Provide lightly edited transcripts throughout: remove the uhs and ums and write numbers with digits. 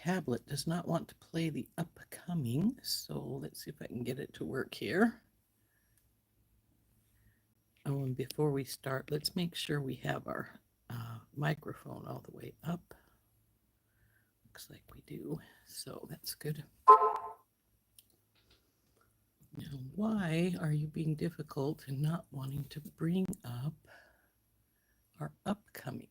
tablet does not want to play the upcoming, so let's see if I can get it to work here. Oh, and before we start, let's make sure we have our microphone all the way up. Looks like we do, so that's good. Now, why are you being difficult and not wanting to bring up our upcoming?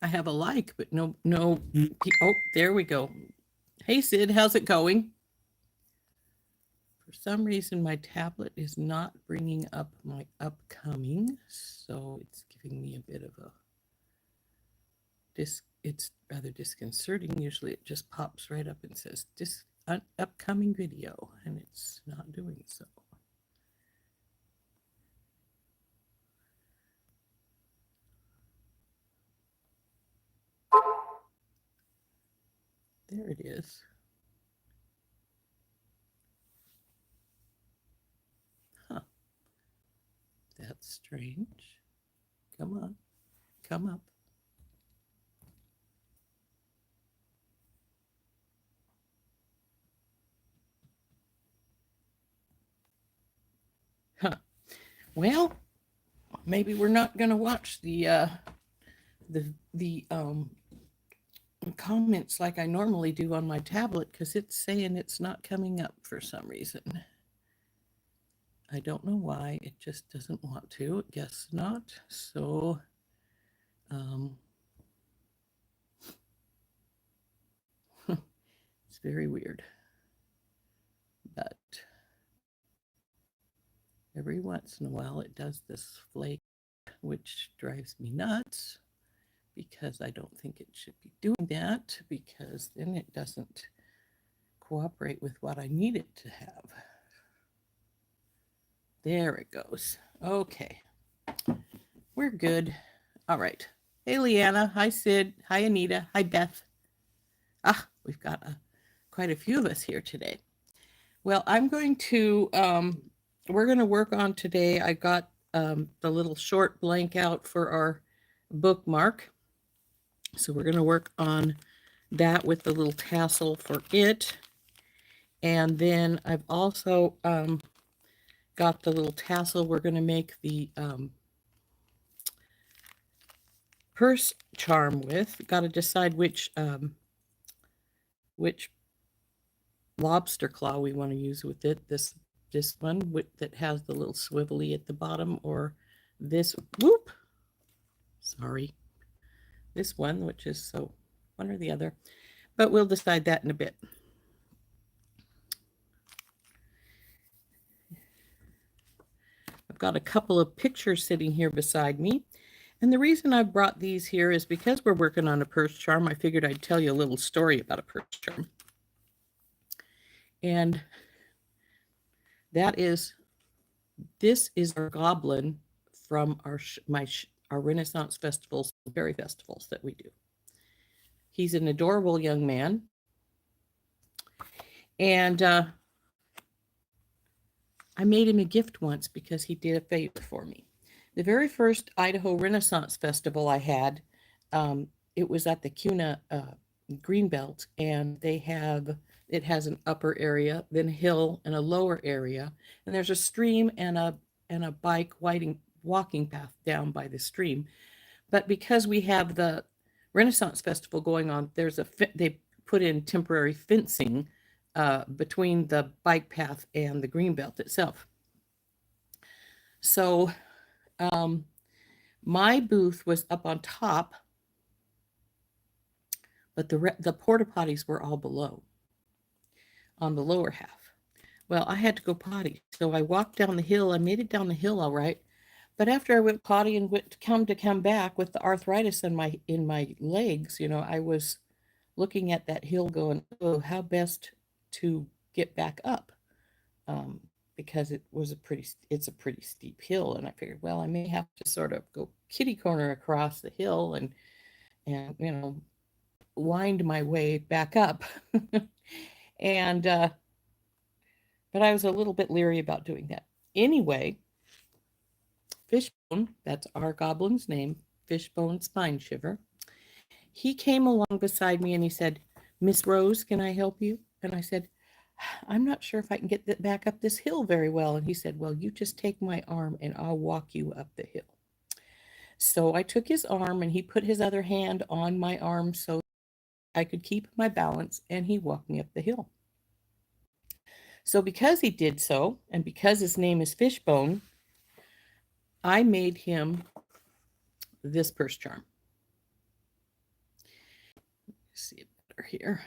I have a like, but no. Oh, there we go. Hey, Sid, how's it going? For some reason, my tablet is not bringing up my upcoming, so it's giving me a bit of a it's rather disconcerting. Usually it just pops right up and says upcoming video, and it's not doing so. There it is. Huh. That's strange. Come on. Come up. Huh. Well, maybe we're not going to watch the comments like I normally do on my tablet because it's saying it's not coming up for some reason. I don't know why. It just doesn't want to. Guess not. So, it's very weird. But every once in a while it does this flake, which drives me nuts because I don't think it should be doing that, because then it doesn't cooperate with what I need it to have. There it goes. Okay. We're good. All right. Hey, Leanna. Hi, Sid. Hi, Anita. Hi, Beth. We've got quite a few of us here today. Well, I'm going to, we're going to work on today. I got the little short blank out for our bookmark. So we're going to work on that with the little tassel for it. And then I've also got the little tassel we're going to make the purse charm with. Got to decide which lobster claw we want to use with it. This one that has the little swivelly at the bottom, or this this one, which is so one or the other, but we'll decide that in a bit. I've got a couple of pictures sitting here beside me, and the reason I brought these here is because we're working on a purse charm. I figured I'd tell you a little story about a purse charm. And this is our goblin from our Renaissance festivals, berry festivals that we do. He's an adorable young man. And I made him a gift once because he did a favor for me. The very first Idaho Renaissance Festival I had, it was at the Kuna Greenbelt, and it has an upper area, then a hill, and a lower area, and there's a stream and a bike walking path down by the stream. But because we have the Renaissance Festival going on, they put in temporary fencing between the bike path and the greenbelt itself. So my booth was up on top, but the porta potties were all below on the lower half. Well, I had to go potty, so I walked down the hill. I made it down the hill all right, but after I went potty and come back with the arthritis in my legs, I was looking at that hill going, oh, how best to get back up, because it's a pretty steep hill, and I figured, well, I may have to sort of go kitty corner across the hill and wind my way back up. And but I was a little bit leery about doing that. Anyway, Fishbone, that's our goblin's name, Fishbone Spine Shiver, he came along beside me and he said, Miss Rose, can I help you? And I said, I'm not sure if I can get back up this hill very well. And he said, well, you just take my arm and I'll walk you up the hill. So I took his arm and he put his other hand on my arm so I could keep my balance, and he walked me up the hill. So because he did so, and because his name is Fishbone, I made him this purse charm. Let's see it better here.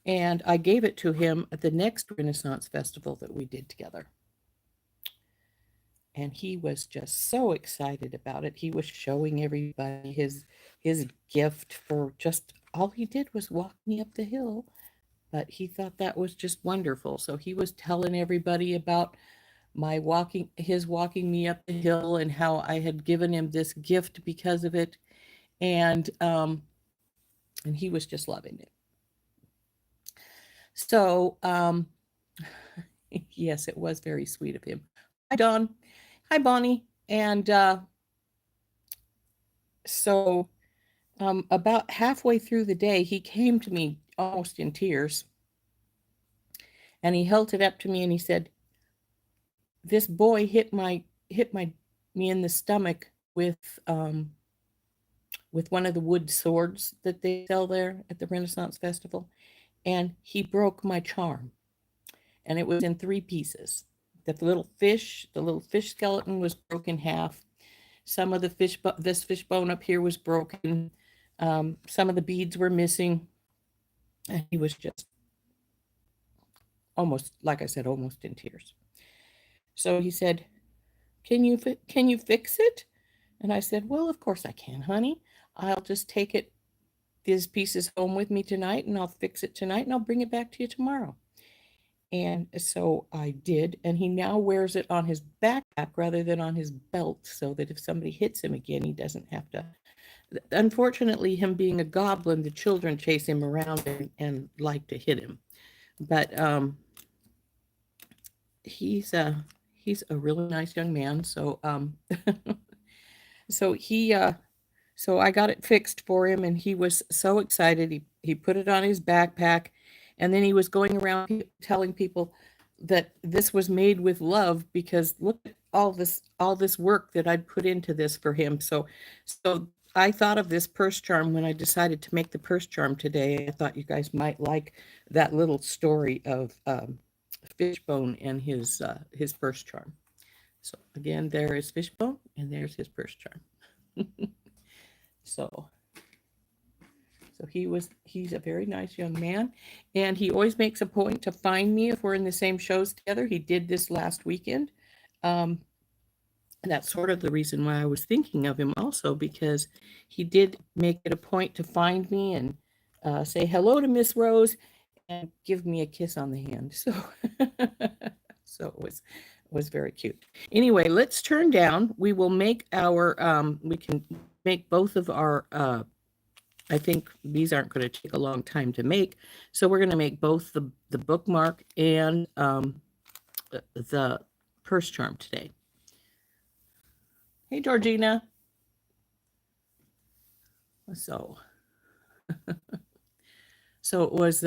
And I gave it to him at the next Renaissance Festival that we did together. And he was just so excited about it. He was showing everybody his gift for just, all he did was walk me up the hill. But he thought that was just wonderful. So he was telling everybody about his walking me up the hill and how I had given him this gift because of it. And he was just loving it. So, yes, it was very sweet of him. Hi, Dawn. Hi, Bonnie. And so about halfway through the day, he came to me almost in tears. And he held it up to me and he said, this boy hit me in the stomach with one of the wood swords that they sell there at the Renaissance Festival. And he broke my charm. And it was in 3 pieces. The little fish skeleton was broken in half. Some of the this fish bone up here was broken. Some of the beads were missing. And he was just almost, like I said, almost in tears. So he said, can you fix it? And I said, well, of course I can, honey. I'll just take these pieces home with me tonight, and I'll fix it tonight, and I'll bring it back to you tomorrow. And so I did, and he now wears it on his backpack rather than on his belt, so that if somebody hits him again, he doesn't have to. Unfortunately, him being a goblin, the children chase him around and like to hit him. But he's a really nice young man. So so I got it fixed for him, and he was so excited. He put it on his backpack, and then he was going around telling people that this was made with love, because look at all this work that I'd put into this for him. So I thought of this purse charm when I decided to make the purse charm today. I thought you guys might like that little story of Fishbone and his purse charm. So again, there is Fishbone, and there's his purse charm. So he's a very nice young man, and he always makes a point to find me if we're in the same shows together. He did this last weekend. And that's sort of the reason why I was thinking of him also, because he did make it a point to find me and say hello to Miss Rose and give me a kiss on the hand. So so it was very cute. Anyway, let's turn down. We will make our we can make both of our I think these aren't going to take a long time to make, so we're going to make both the bookmark and the purse charm today. Hey, Georgina. So so it was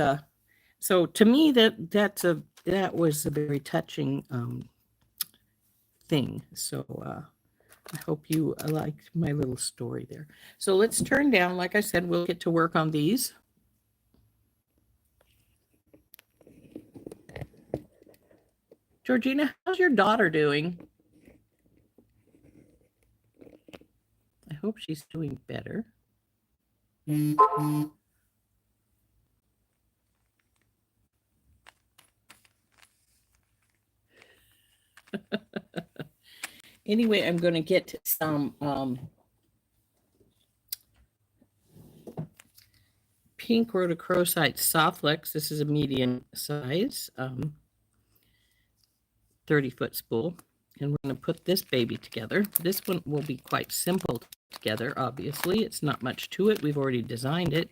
so to me that was a very touching thing. So I hope you liked my little story there. So let's turn down. Like I said, we'll get to work on these. Georgina, how's your daughter doing? I hope she's doing better. Anyway, I'm going to get some pink rhodochrosite Softlex. This is a medium size 30-foot spool. And we're going to put this baby together. This one will be quite simple together, obviously. It's not much to it. We've already designed it.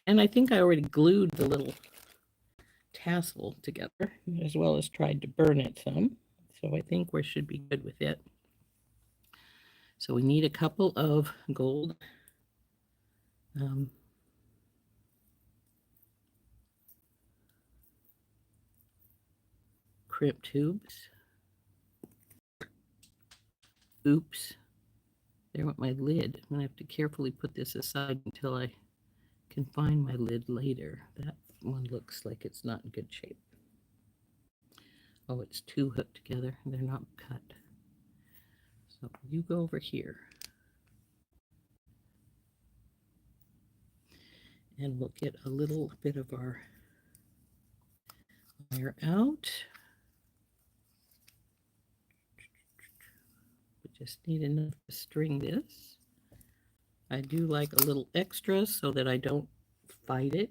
And I think I already glued the little tassel together, as well as tried to burn it some. So I think we should be good with it. So we need a couple of gold crimp tubes. Oops, there went my lid. I'm gonna have to carefully put this aside until I can find my lid later. That one looks like it's not in good shape. Oh, it's two hooked together. They're not cut. So you go over here. And we'll get a little bit of our wire out. We just need enough to string this. I do like a little extra so that I don't fight it.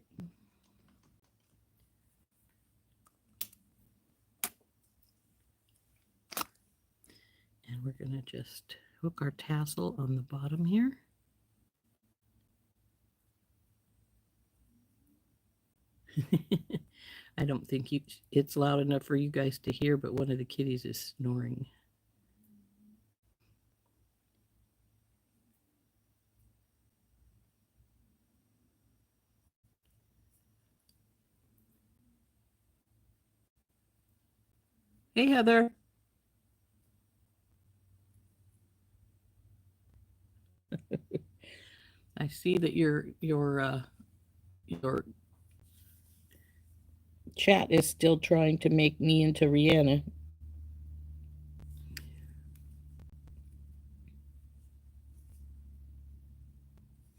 And we're going to just hook our tassel on the bottom here. I don't think it's loud enough for you guys to hear, but one of the kitties is snoring. Hey, Heather. I see that your chat is still trying to make me into Rihanna.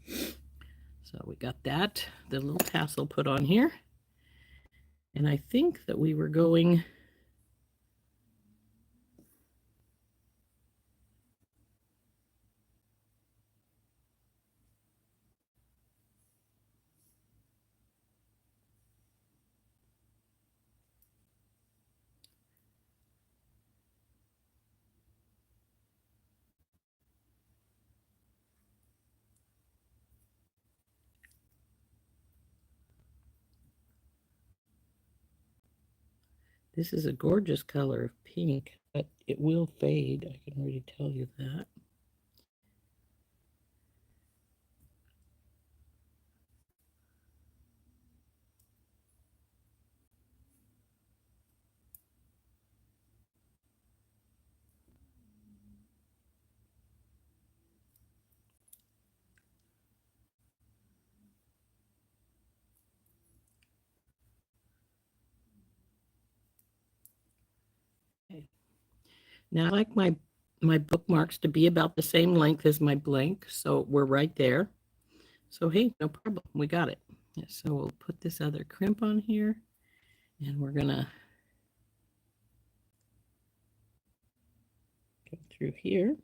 So we got that, the little tassel put on here. And I think that we were going This is a gorgeous color of pink, but it will fade. I can already tell you that. Okay. Now I like my bookmarks to be about the same length as my blank, so we're right there. So hey, no problem, we got it. Yeah, so we'll put this other crimp on here, and we're gonna go through here.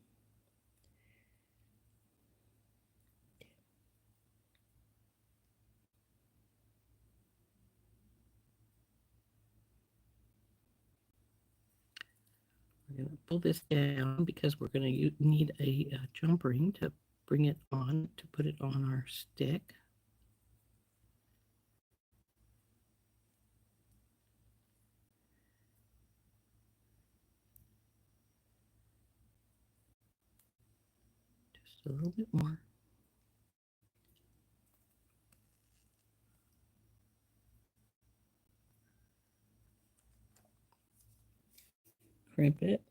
We're going to pull this down because we're going to need a jump ring to bring it on, to put it on our stick. Just a little bit more. Crimp it.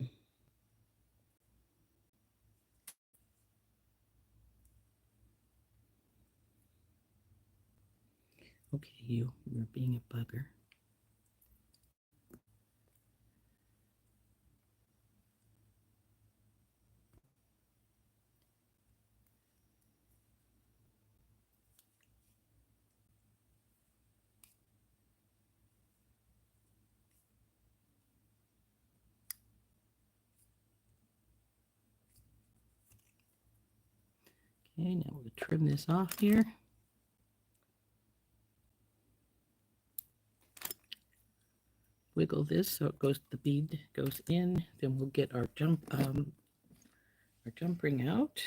Okay, you're being a bugger. Okay, now we'll trim this off here. Wiggle this so it goes, the bead goes in. Then we'll get our jump ring out.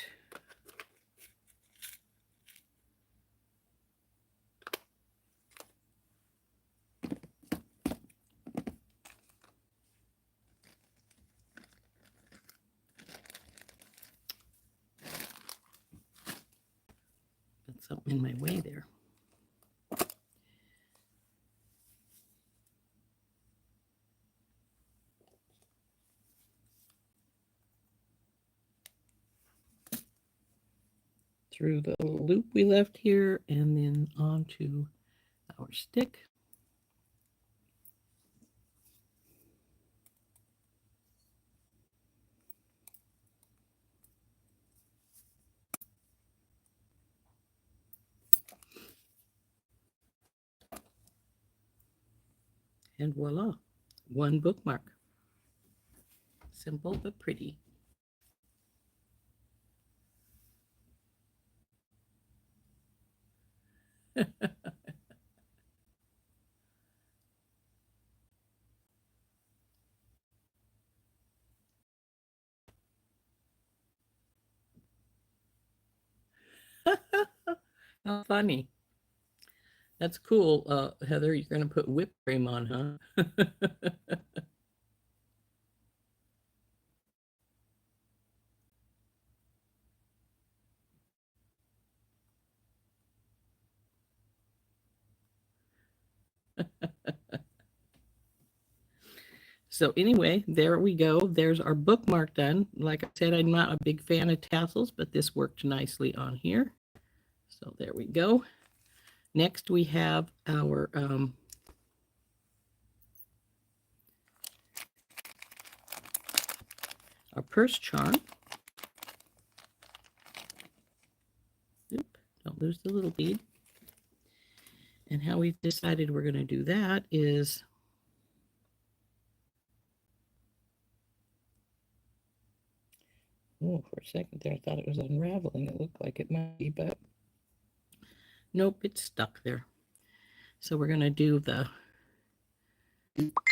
something in my way there. Through the loop we left here and then onto our stick. And voila, one bookmark. Simple but pretty. How funny. That's cool, Heather. You're going to put whipped cream on, huh? So anyway, there we go. There's our bookmark done. Like I said, I'm not a big fan of tassels, but this worked nicely on here. So there we go. Next we have our purse charm. Oop, don't lose the little bead. And how we've decided we're going to do that is oh, for a second there, I thought it was unraveling. It looked like it might be, but nope, it's stuck there. So we're going to do the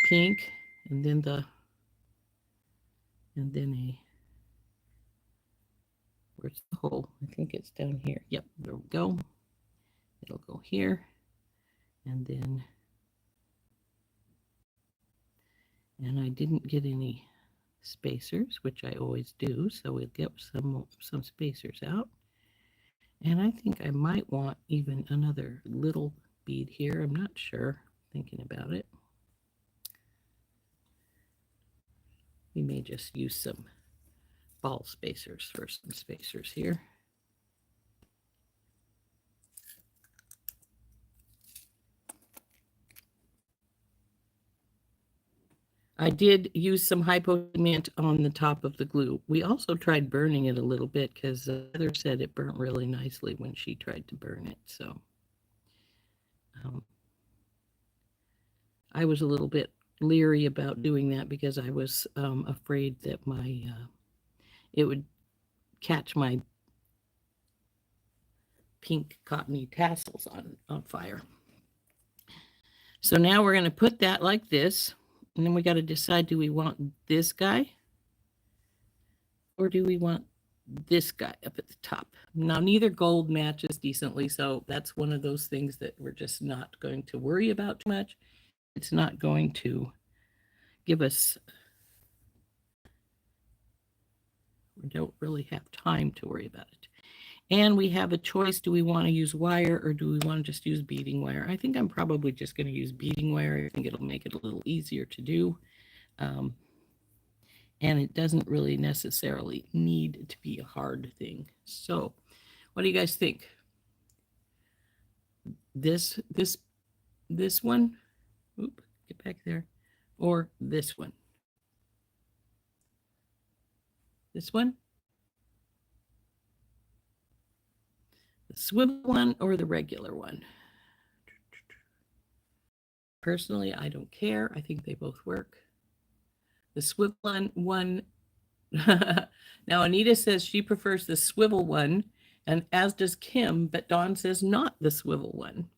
pink and then where's the hole? I think it's down here. Yep, there we go. It'll go here. And then, and I didn't get any spacers, which I always do. So we'll get some spacers out. And I think I might want even another little bead here. I'm not sure, thinking about it. We may just use some ball spacers for some spacers here. I did use some hypopigment on the top of the glue. We also tried burning it a little bit because Heather said it burnt really nicely when she tried to burn it. So I was a little bit leery about doing that because I was afraid that it would catch my pink cottony tassels on fire. So now we're going to put that like this. And then we got to decide, do we want this guy? Or do we want this guy up at the top? Now, neither gold matches decently. So that's one of those things that we're just not going to worry about too much. It's not going to give us, we don't really have time to worry about it. And we have a choice. Do we want to use wire or do we want to just use beading wire? I think I'm probably just going to use beading wire. I think it'll make it a little easier to do. And it doesn't really necessarily need to be a hard thing. So what do you guys think? This one, oop, get back there, or this one? This one? The swivel one or the regular one? Personally, I don't care. I think they both work. The swivel one. Now, Anita says she prefers the swivel one, and as does Kim, but Dawn says not the swivel one.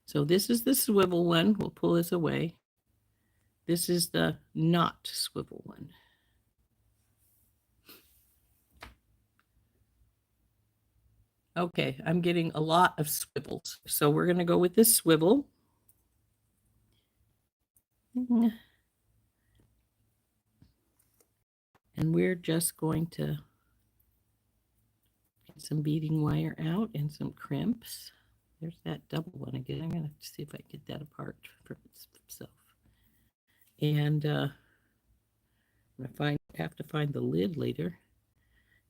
So this is the swivel one. We'll pull this away. This is the not swivel one. Okay, I'm getting a lot of swivels. So we're going to go with this swivel. And we're just going to some beading wire out and some crimps. There's that double one again. I'm going to see if I can get that apart from itself. And I have to find the lid later.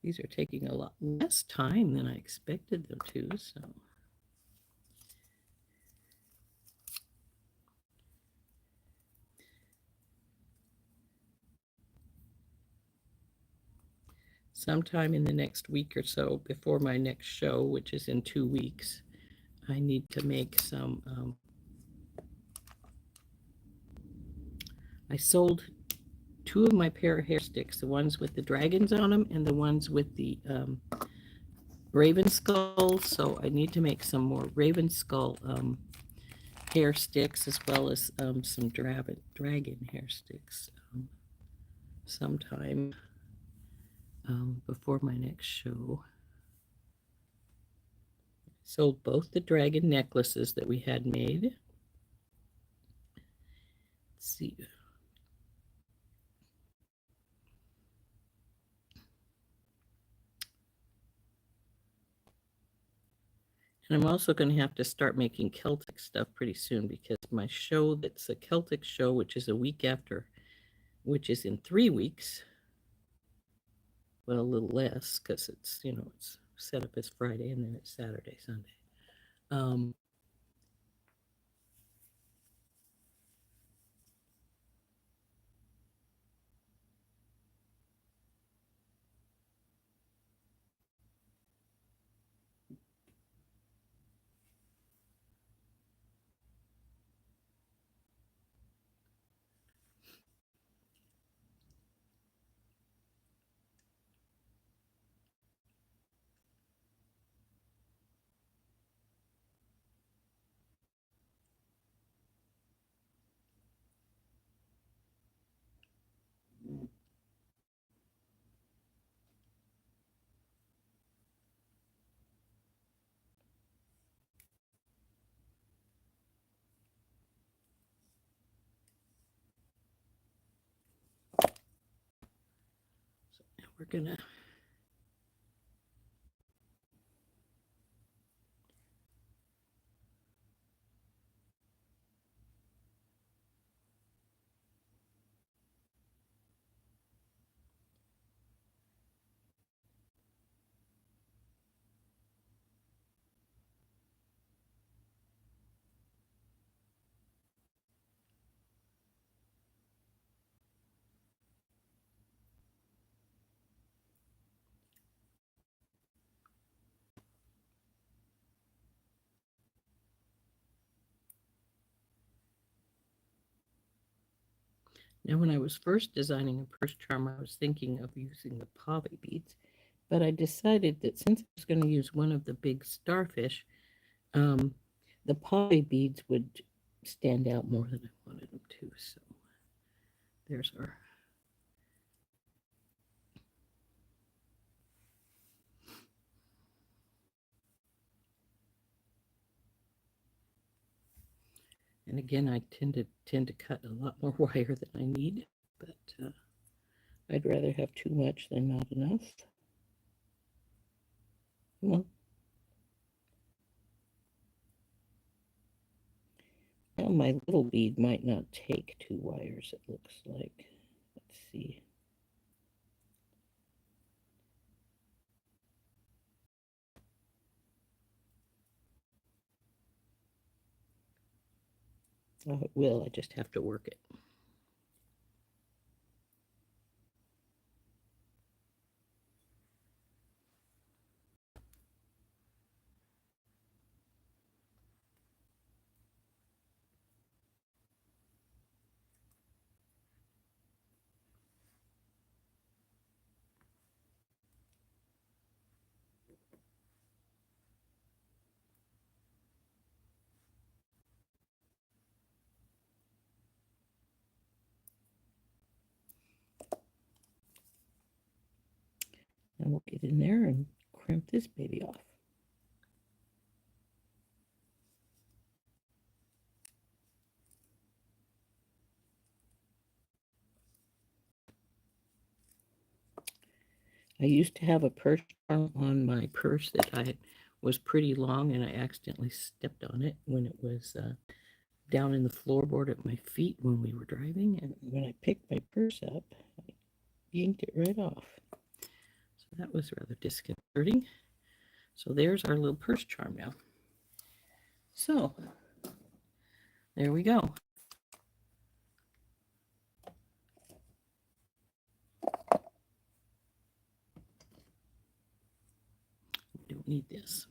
These are taking a lot less time than I expected them to, so. Sometime in the next week or so, before my next show, which is in 2 weeks, I need to make some. I sold 2 of my pair of hair sticks, the ones with the dragons on them and the ones with the raven skulls. So I need to make some more raven skull hair sticks, as well as some dragon hair sticks sometime before my next show. Sold both the dragon necklaces that we had made. Let's see. And I'm also going to have to start making Celtic stuff pretty soon, because my show that's a Celtic show, which is a week after, which is in 3 weeks, well, a little less, because it's, it's set up as Friday and then it's Saturday, Sunday. So now we're going to Now, when I was first designing a purse charm, I was thinking of using the poly beads, but I decided that since I was going to use one of the big starfish, the poly beads would stand out more than I wanted them to. So there's our. And again, I tend to cut a lot more wire than I need, but I'd rather have too much than not enough. Well, my little bead might not take 2 wires, it looks like. Let's see. Oh, it will. I just have to work it. And we'll get in there and crimp this baby off. I used to have a purse on my purse that was pretty long, and I accidentally stepped on it when it was down in the floorboard at my feet when we were driving. And when I picked my purse up, I yanked it right off. So that was rather disconcerting. So there's our little purse charm now. So there we go. We don't need this.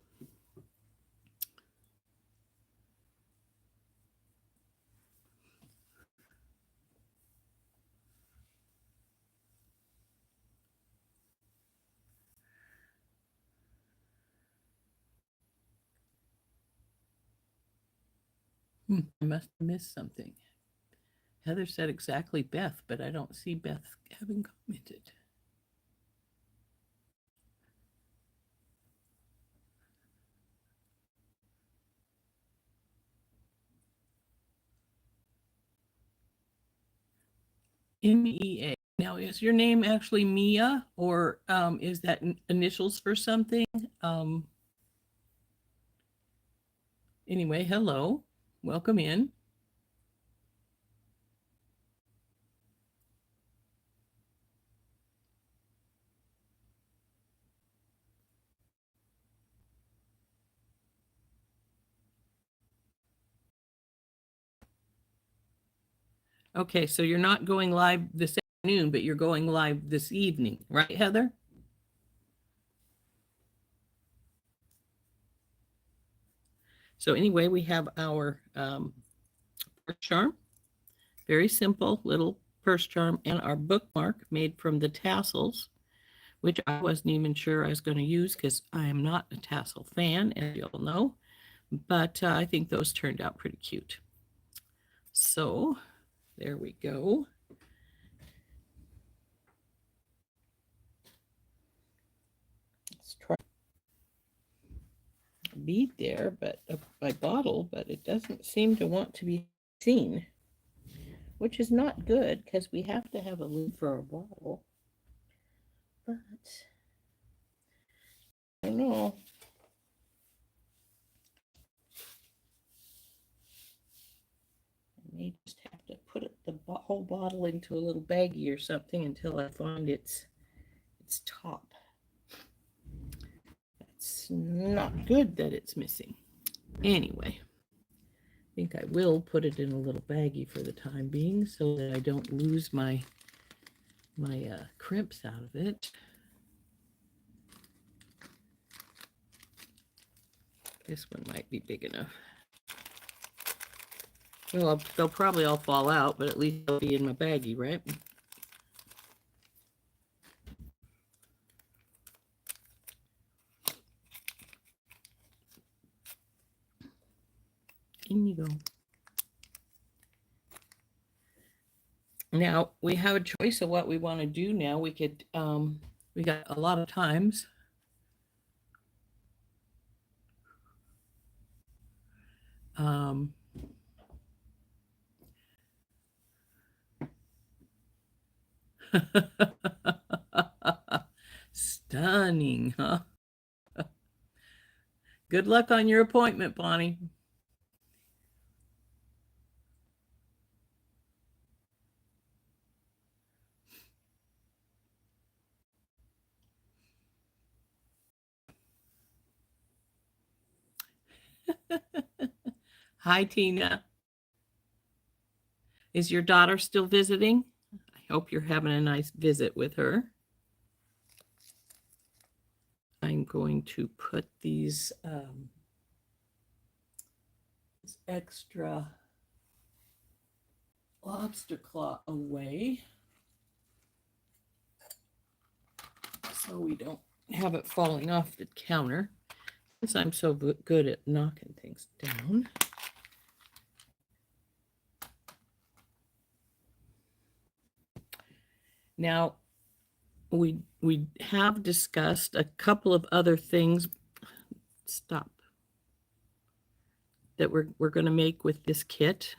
I must have missed something. Heather said exactly Beth, but I don't see Beth having commented. MEA. Now, is your name actually Mia, or is that initials for something? Anyway, hello. Welcome in. Okay, so you're not going live this afternoon, but you're going live this evening, right, Heather? So anyway, we have our purse charm. Very simple little purse charm, and our bookmark made from the tassels, which I wasn't even sure I was going to use because I am not a tassel fan, as you all know. But I think those turned out pretty cute. So there we go. Let's try a bead there, but my bottle, but it doesn't seem to want to be seen, which is not good because we have to have a lid for our bottle. But I don't know. I may just have to put the whole bottle into a little baggie or something until I find its top. That's not good that it's missing. Anyway, I think I will put it in a little baggie for the time being so that I don't lose my crimps out of it. This one might be big enough. Well, they'll probably all fall out, but at least they'll be in my baggie, right? In you go. Now, we have a choice of what we want to do now. We could, we got a lot of times. Stunning, huh? Good luck on your appointment, Bonnie. Hi, Tina. Is your daughter still visiting? I hope you're having a nice visit with her. I'm going to put these this extra lobster claw away so we don't have it falling off the counter, since I'm so good at knocking things down. Now, we have discussed a couple of other things. Stop. That we're going to make with this kit.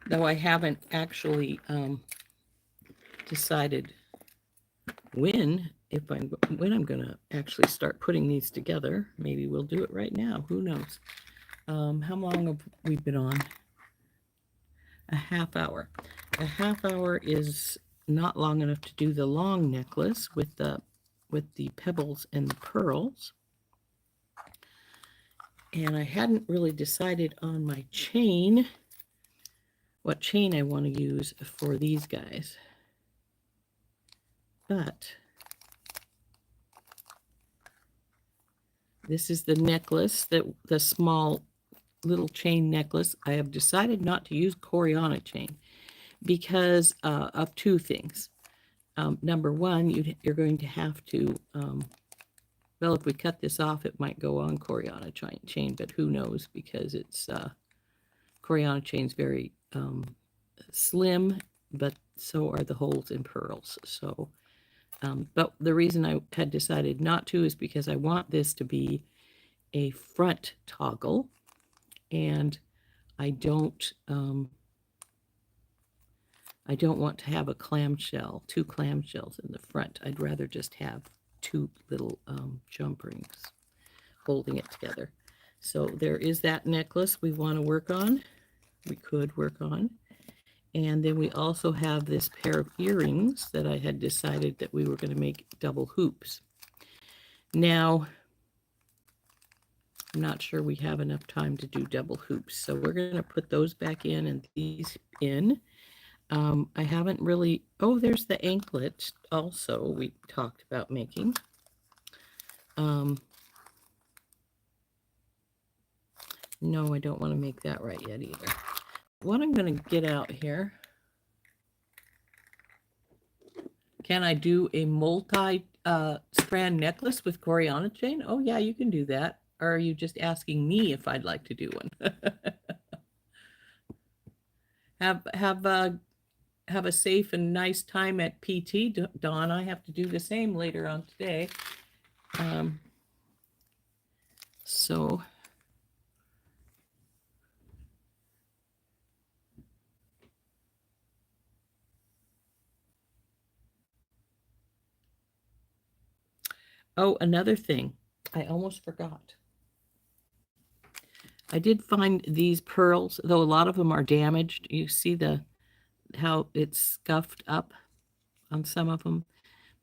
though I haven't actually decided when I'm going to actually start putting these together. Maybe we'll do it right now. Who knows? How long have we been on? A half hour. A half hour is not long enough to do the long necklace with the pebbles and the pearls. And I hadn't really decided on my chain, what chain I want to use for these guys. But this is the necklace, the small little chain necklace. I have decided not to use Coriana chain because of two things. Number one, you're going to have to, well, if we cut this off, it might go on Coriana chain, but who knows, because it's Coriana chain's very slim, but so are the holes in pearls. So, but the reason I had decided not to is because I want this to be a front toggle, and I don't want to have a clamshell, two clamshells in the front. I'd rather just have two little jump rings holding it together. So there is that necklace we want to work on. We could work on. And then we also have this pair of earrings that I had decided that we were going to make double hoops. Now, I'm not sure we have enough time to do double hoops. So we're going to put those back in and these in. I haven't really, oh, there's the anklet also we talked about making. No, I don't want to make that right yet either. What I'm going to get out here, can I do a multi-strand necklace with Coriana chain? Oh yeah, you can do that. Or are you just asking me if I'd like to do one? Have a safe and nice time at PT, Dawn. I have to do the same later on today. So oh, another thing, I almost forgot. I did find these pearls, though a lot of them are damaged. You see how it's scuffed up on some of them,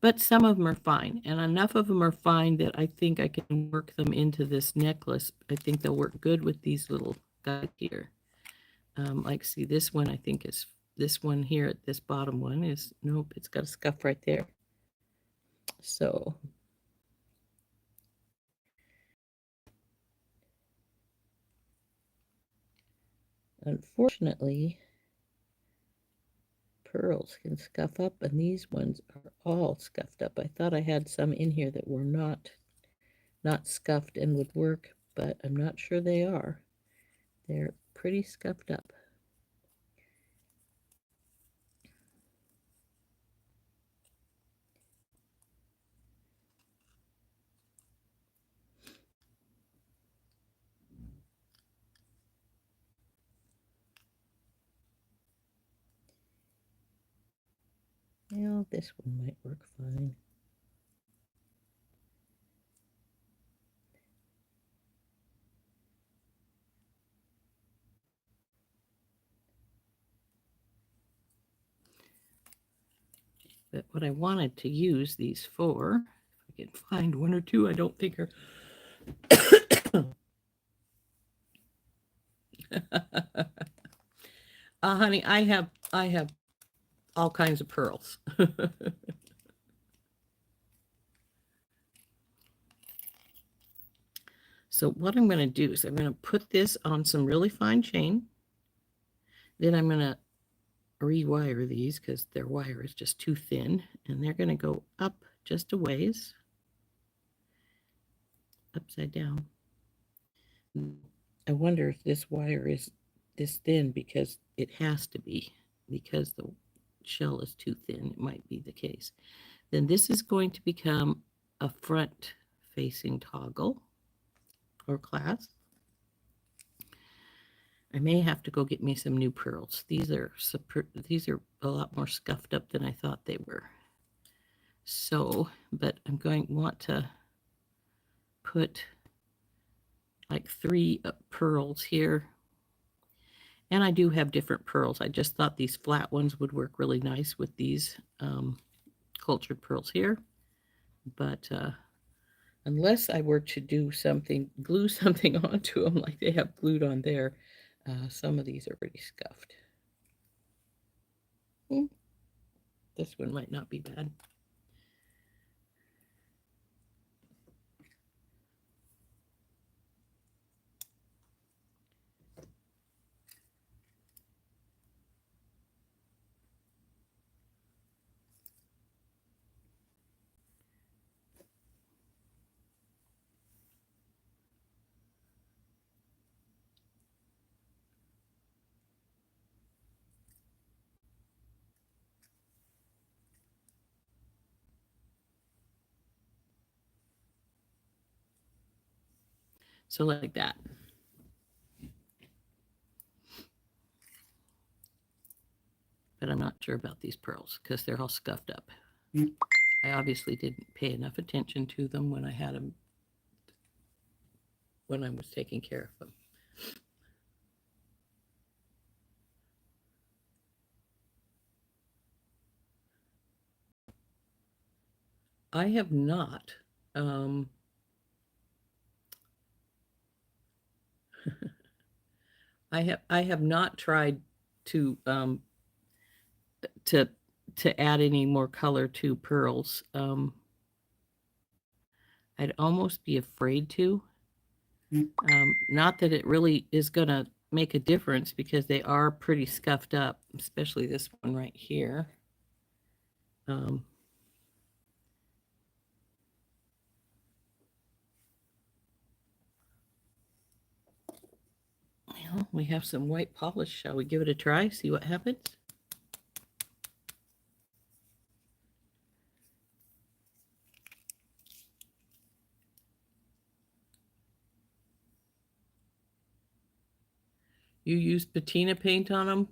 but some of them are fine, and enough of them are fine that I think I can work them into this necklace. I think they'll work good with these little guys here. Like, see, this one I think is, this one here, this bottom one is, nope, it's got a scuff right there. So unfortunately, pearls can scuff up, and these ones are all scuffed up. I thought I had some in here that were not scuffed and would work, but I'm not sure they are. They're pretty scuffed up. Well, this one might work fine. But what I wanted to use these for, if I can find one or two, I don't think are. Honey, I have all kinds of pearls. So what I'm going to do is I'm going to put this on some really fine chain. Then I'm going to rewire these because their wire is just too thin, and they're going to go up just a ways, upside down. I wonder if this wire is this thin because it has to be, because the shell is too thin. It might be the case. Then this is going to become a front facing toggle or clasp. I may have to go get me some new pearls. These are a lot more scuffed up than I thought they were. So, but I'm going to want to put like 3 pearls here. And I do have different pearls. I just thought these flat ones would work really nice with these cultured pearls here. But unless I were to do something, glue something onto them like they have glued on there, some of these are pretty scuffed. This one might not be bad. So like that. But I'm not sure about these pearls because they're all scuffed up. I obviously didn't pay enough attention to them when I had them, when I was taking care of them. I have not. I have not tried to to add any more color to pearls. I'd almost be afraid to. Not that it really is going to make a difference because they are pretty scuffed up, especially this one right here. Well, we have some white polish. Shall we give it a try? See what happens? You use patina paint on them?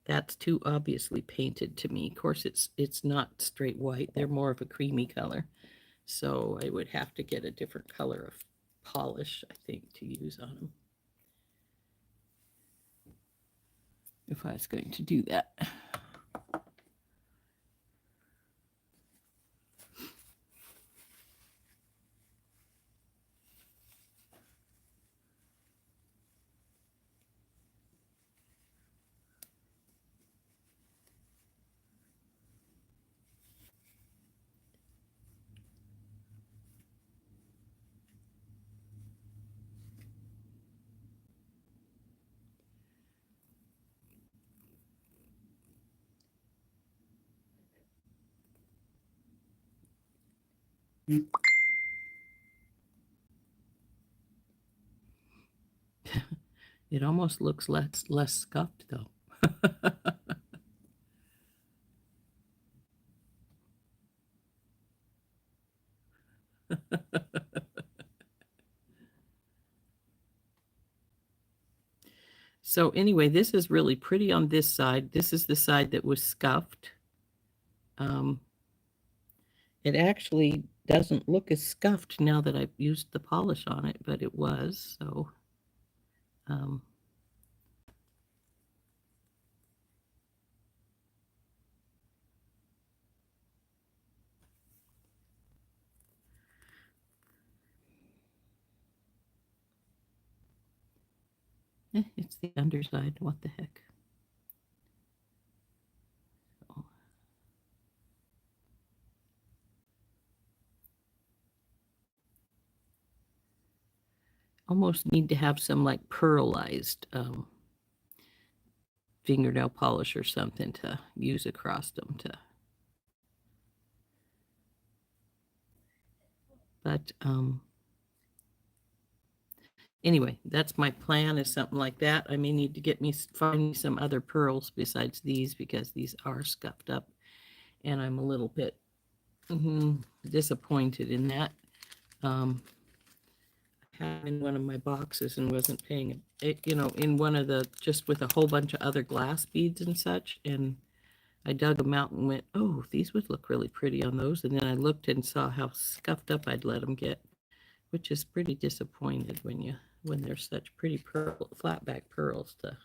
That's too obviously painted to me. Of course, it's not straight white. They're more of a creamy color. So I would have to get a different color of polish, I think, to use on them. If I was going to do that. It almost looks less scuffed though. So anyway, this is really pretty on this side. This is the side that was scuffed. It actually doesn't look as scuffed now that I've used the polish on it, but it was. So it's the underside. What the heck? So. Almost need to have some like pearlized fingernail polish or something to use across them to. But anyway, that's my plan, is something like that. I may need to find me some other pearls besides these, because these are scuffed up, and I'm a little bit disappointed in that. I had in one of my boxes and wasn't paying it, in one of the, just with a whole bunch of other glass beads and such, and I dug them out and went, oh, these would look really pretty on those. And then I looked and saw how scuffed up I'd let them get, which is pretty disappointed when they're such pretty flat back pearls to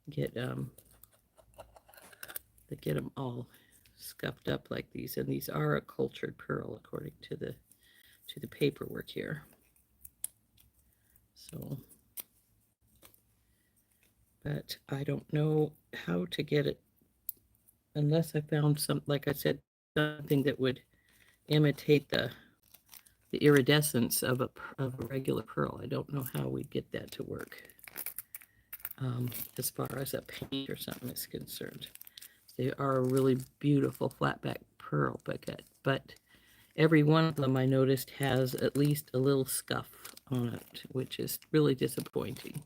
get them all scuffed up like these. And these are a cultured pearl according to the paperwork here. So, but I don't know how to get it unless I found like I said, something that would imitate the iridescence of a regular pearl. I don't know how we'd get that to work as far as a paint or something is concerned. They are a really beautiful flatback pearl, but every one of them I noticed has at least a little scuff on it, which is really disappointing.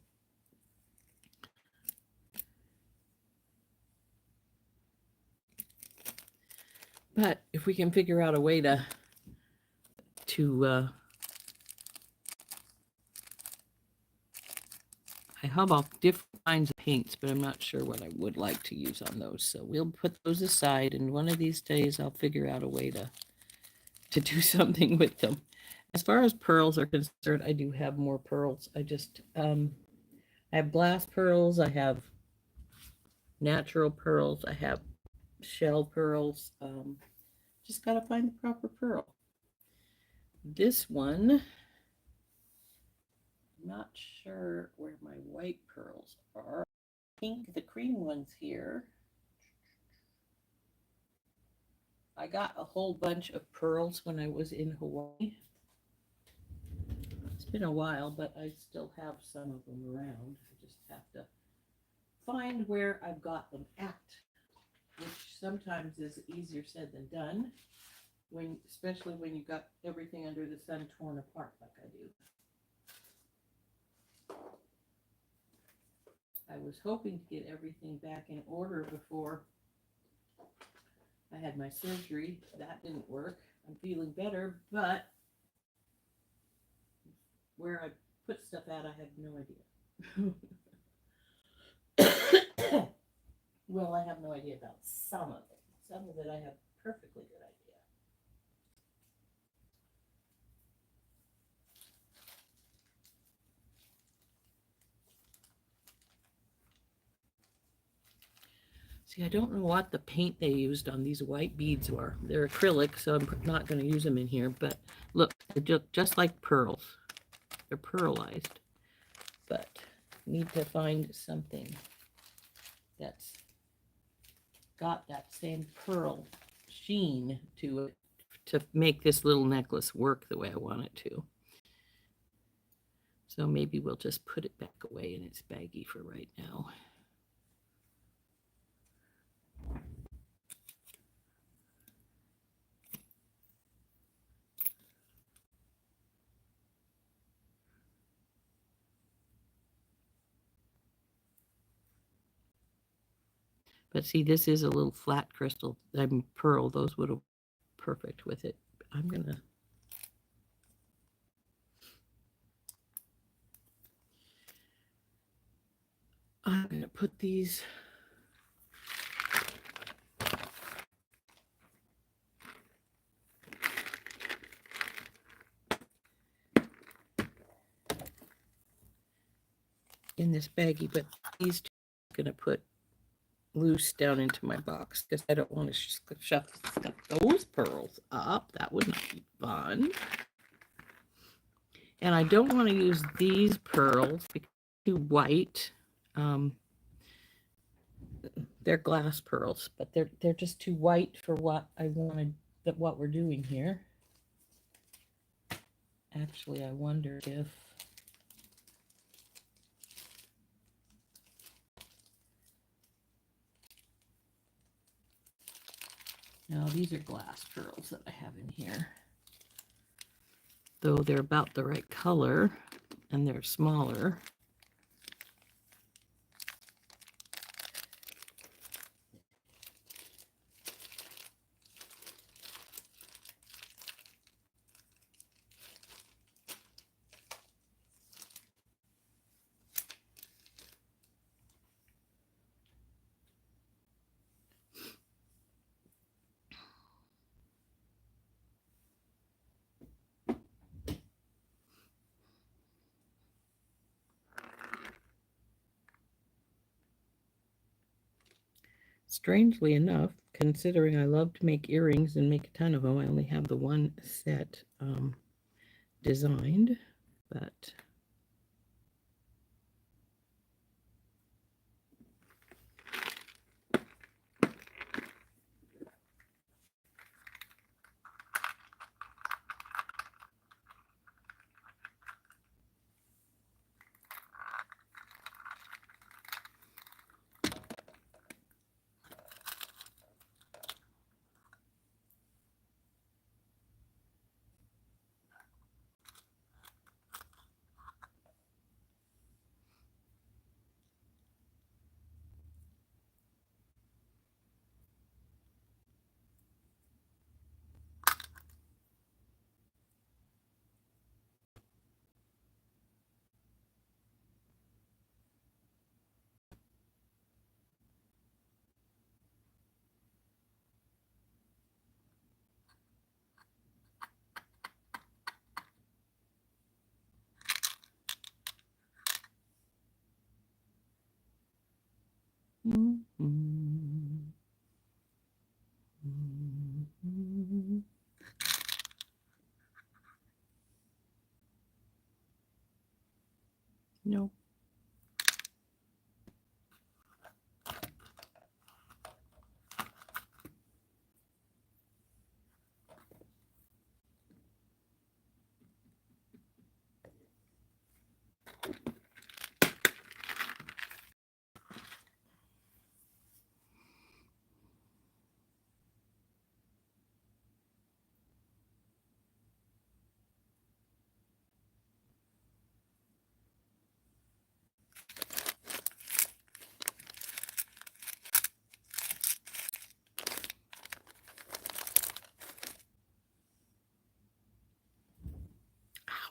But if we can figure out a way to I have all different kinds of paints, but I'm not sure what I would like to use on those. So we'll put those aside, and one of these days I'll figure out a way to do something with them. As far as pearls are concerned, I do have more pearls. I just I have glass pearls, I have natural pearls, I have shell pearls. Just gotta find the proper pearl. This one, I'm not sure where my white pearls are. Pink, the cream ones here. I got a whole bunch of pearls when I was in Hawaii. It's been a while, but I still have some of them around. I just have to find where I've got them at, which sometimes is easier said than done, especially when you've got everything under the sun torn apart like I do. I was hoping to get everything back in order before I had my surgery. That didn't work. I'm feeling better, but where I put stuff at, I have no idea. Well, I have no idea about some of it. Some of it I have perfectly good idea. See, I don't know what the paint they used on these white beads were. They're acrylic, so I'm not going to use them in here. But look, they're just like pearls. They're pearlized. But need to find something that's got that same pearl sheen to it to make this little necklace work the way I want it to. So maybe we'll just put it back away in its baggie for right now. But see, this is a little flat crystal. Pearl. Those would have perfect with it. I'm gonna put these in this baggie, but these two I'm gonna put loose down into my box because I don't want to stuff those pearls up. That would not be fun. And I don't want to use these pearls because they're too white. They're glass pearls, but they're just too white for what I wanted, what we're doing here. Actually, I wonder if no, these are glass pearls that I have in here. though they're about the right color and they're smaller. Strangely enough, considering I love to make earrings and make a ton of them, I only have the one set designed, but no.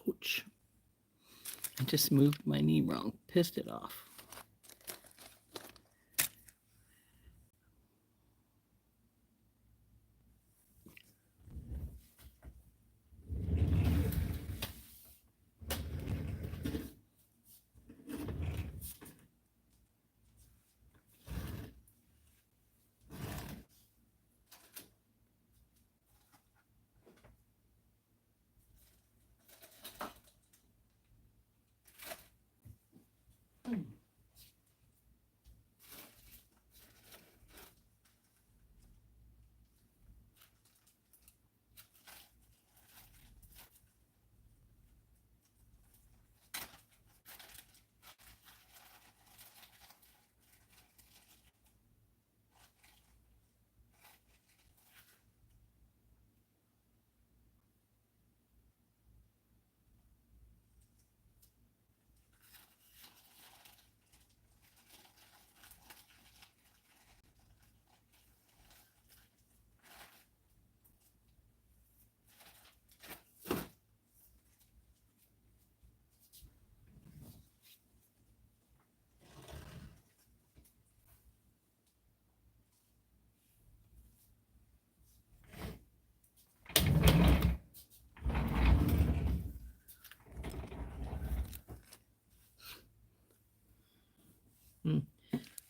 Ouch. I just moved my knee wrong, pissed it off.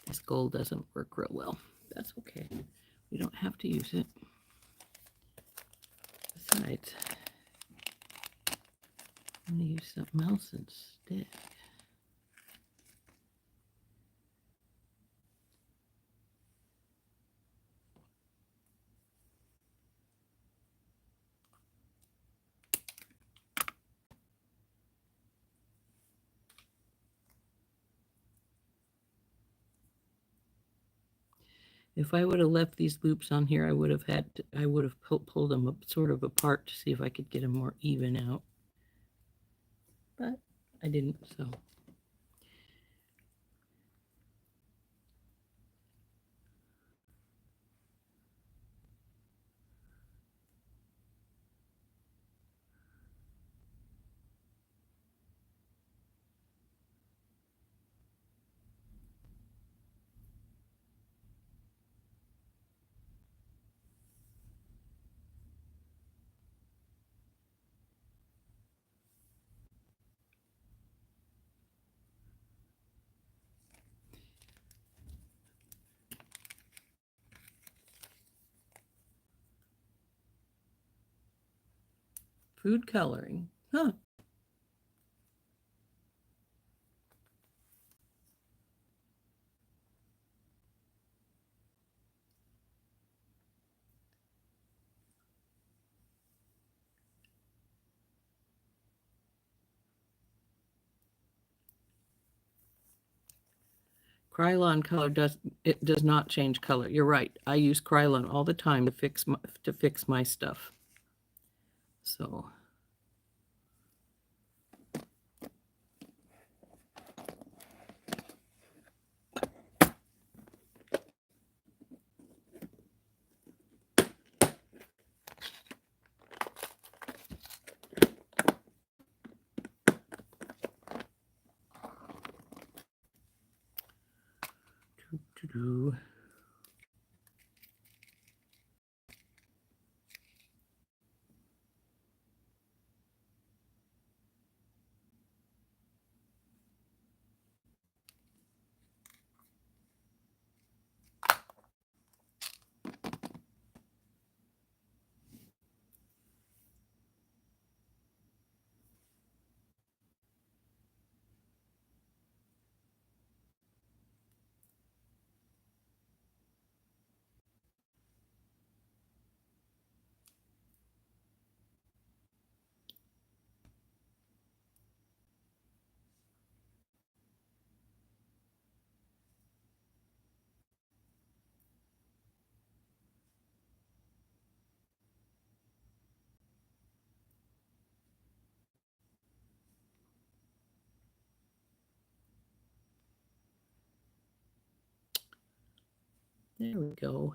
This gold doesn't work real well. That's okay. We don't have to use it. Besides, I'm going to use something else instead. If I would have left these loops on here, I would have pulled them up sort of apart to see if I could get them more even out. but I didn't, so. Food coloring. Huh. Krylon color does not change color. You're right. I use Krylon all the time to fix my stuff. So doo-doo-doo. There we go.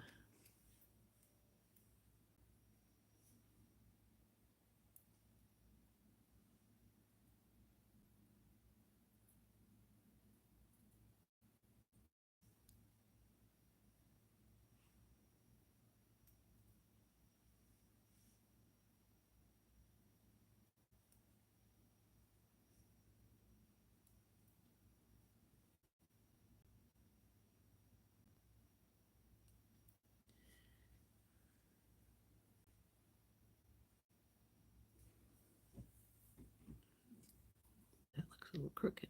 That looks a little crooked.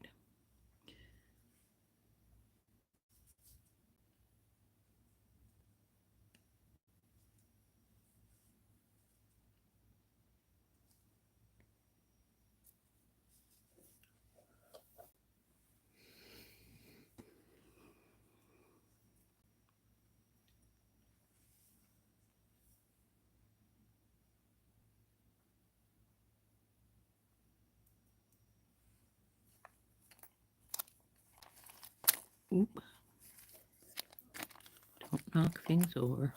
Oop. Don't knock things over.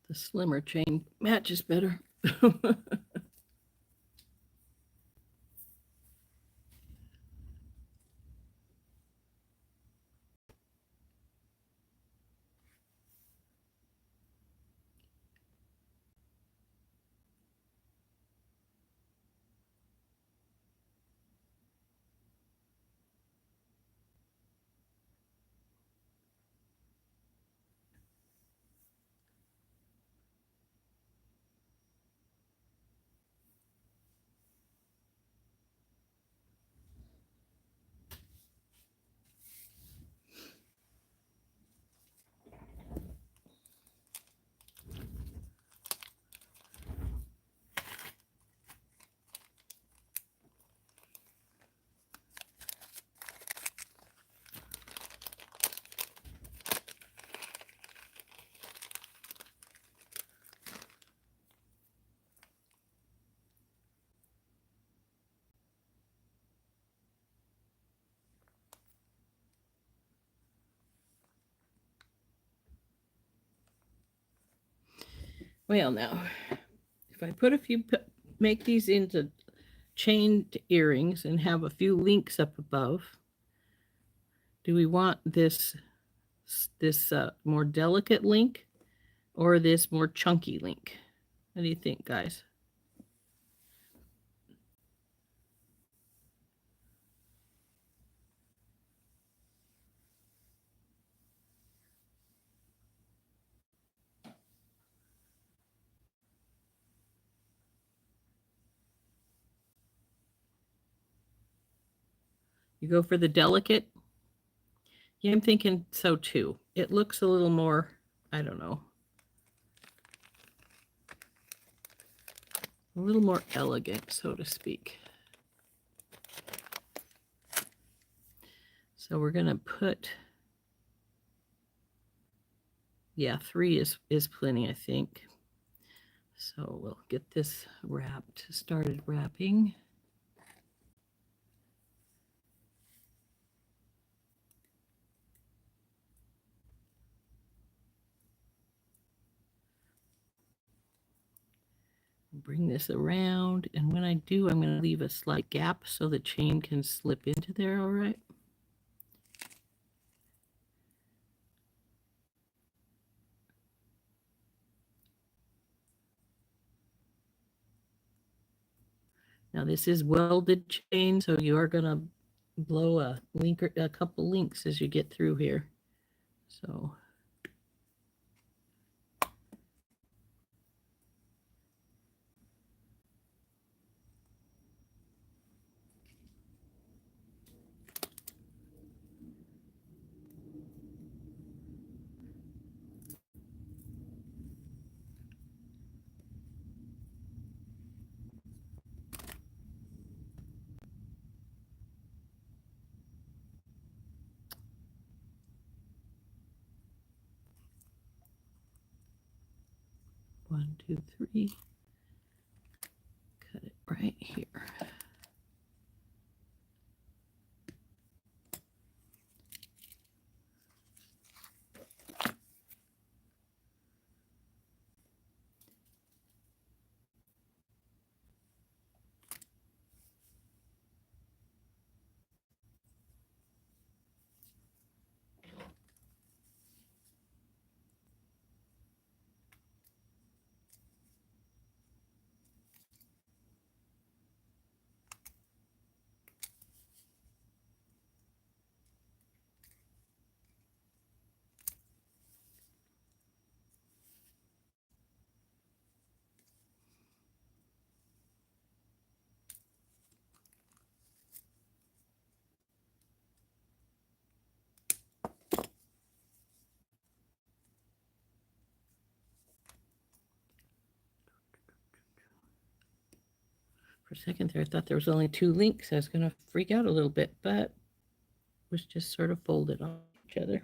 The slimmer chain matches better. Well, now, if I put a few, make these into chained earrings and have a few links up above, do we want this more delicate link or this more chunky link? What do you think, guys? You go for the delicate? Yeah, I'm thinking so too. It looks a little more, I don't know, a little more elegant, so to speak. So we're going to put, yeah, 3 is plenty, I think. So we'll get this wrapped, started wrapping. Bring this around, and when I do, I'm going to leave a slight gap so the chain can slip into there, all right? Now this is welded chain, so you are going to blow a link or a couple links as you get through here. So one, two, three. Cut it right here. For a second there, I thought there was only 2 links. I was going to freak out a little bit, but it was just sort of folded on each other.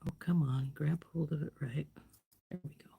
Oh, come on, grab hold of it right. There we go.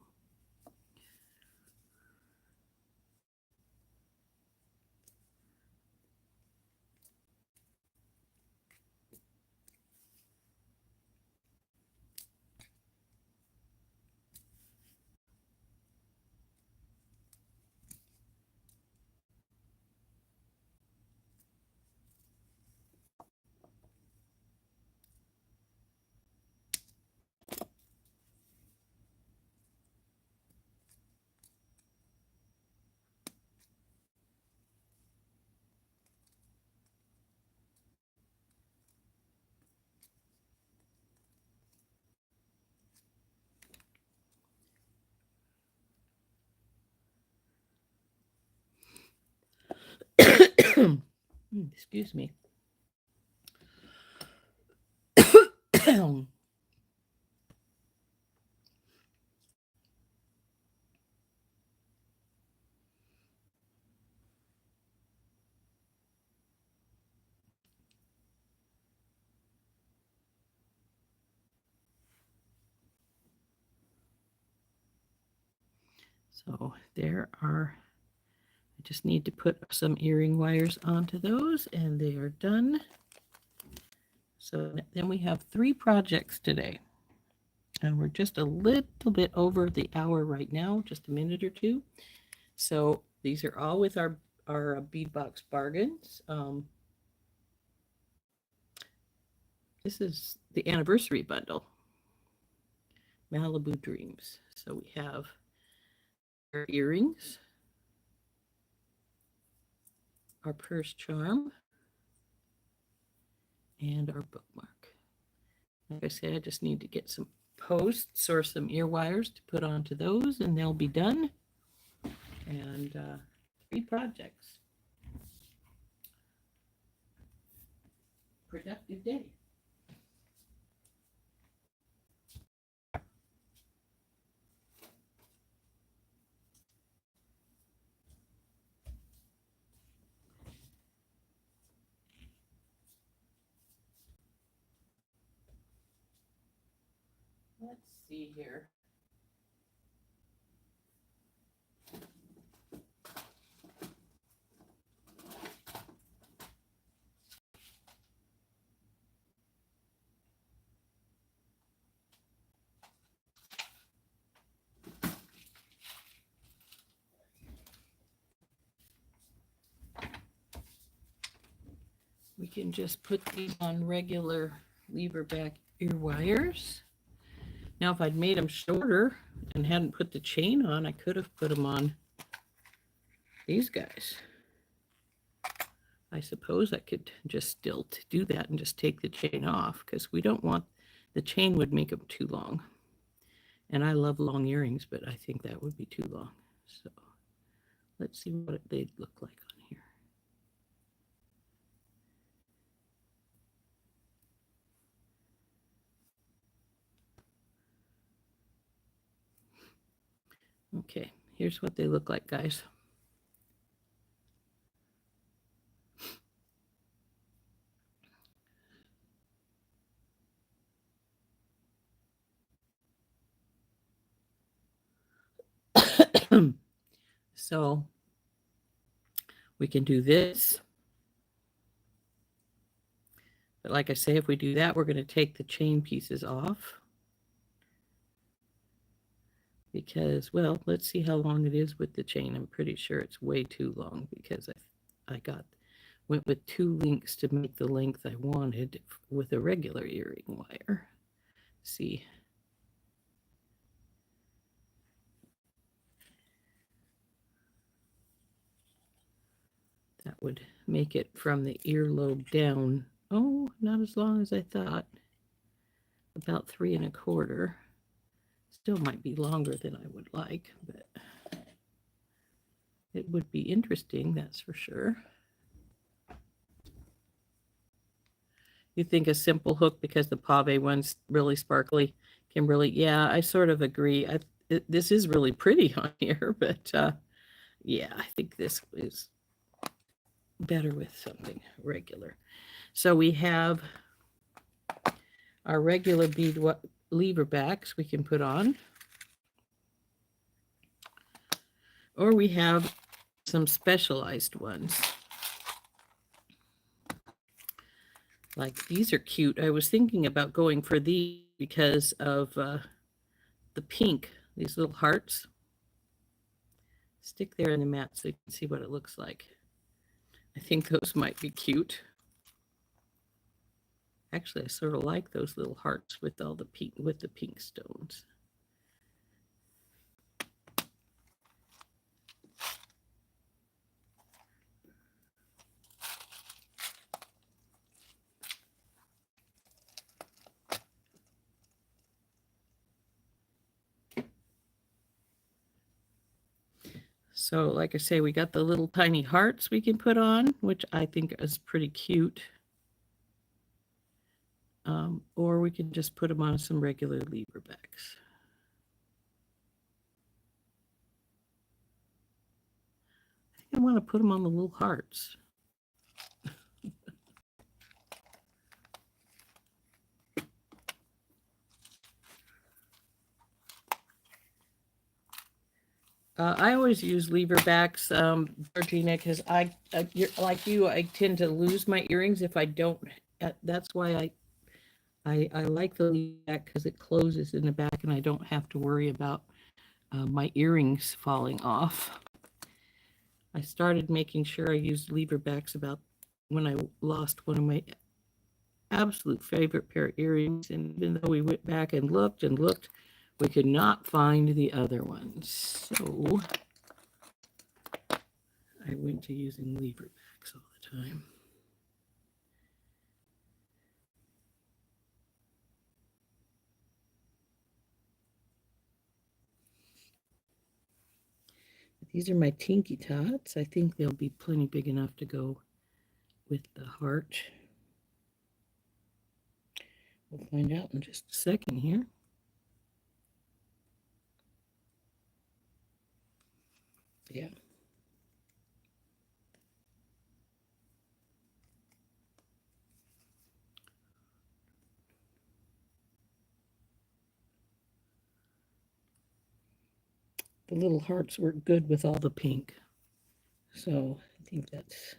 Excuse me. So there are, I just need to put some earring wires onto those, and they are done. So then we have 3 projects today. And we're just a little bit over the hour right now, just a minute or two. So these are all with our bead box bargains. This is the anniversary bundle, Malibu Dreams. So we have our earrings, our purse charm, and our bookmark. Like I said, I just need to get some posts or some ear wires to put onto those, and they'll be done. And 3 projects. Productive day. Let's see here. We can just put these on regular lever back ear wires. Now, if I'd made them shorter and hadn't put the chain on, I could have put them on these guys. I suppose I could just still do that and just take the chain off, because we don't want, the chain would make them too long. And I love long earrings, but I think that would be too long. So let's see what they'd look like on here. Okay, here's what they look like, guys. So we can do this. But like I say, if we do that, we're going to take the chain pieces off. Because, well, let's see how long it is with the chain. I'm pretty sure it's way too long, because I went with 2 links to make the length I wanted with a regular earring wire. See. That would make it from the earlobe down. Oh, not as long as I thought. About 3 1/4. Still might be longer than I would like, but it would be interesting, that's for sure. You think a simple hook, because the pave one's really sparkly, can really, yeah, I sort of agree. This is really pretty on here, but yeah, I think this is better with something regular. So we have our regular bead lever backs we can put on, or we have some specialized ones. Like, these are cute. I was thinking about going for these because of the pink, these little hearts. Stick there in the mat so you can see what it looks like. I think those might be cute. Actually, I sort of like those little hearts with all the pink stones. So, like I say, we got the little tiny hearts we can put on, which I think is pretty cute. Or we can just put them on some regular lever backs. I think I want to put them on the little hearts. I always use lever backs, Georgina, because like you, I tend to lose my earrings if I don't. That's why I like the lever back because it closes in the back and I don't have to worry about my earrings falling off. I started making sure I used lever backs about when I lost one of my absolute favorite pair of earrings. And even though we went back and looked, we could not find the other ones. So I went to using lever backs all the time. These are my Tinky Tots. I think they'll be plenty big enough to go with the heart. We'll find out in just a second here. Yeah. The little hearts work good with all the pink. So I think that's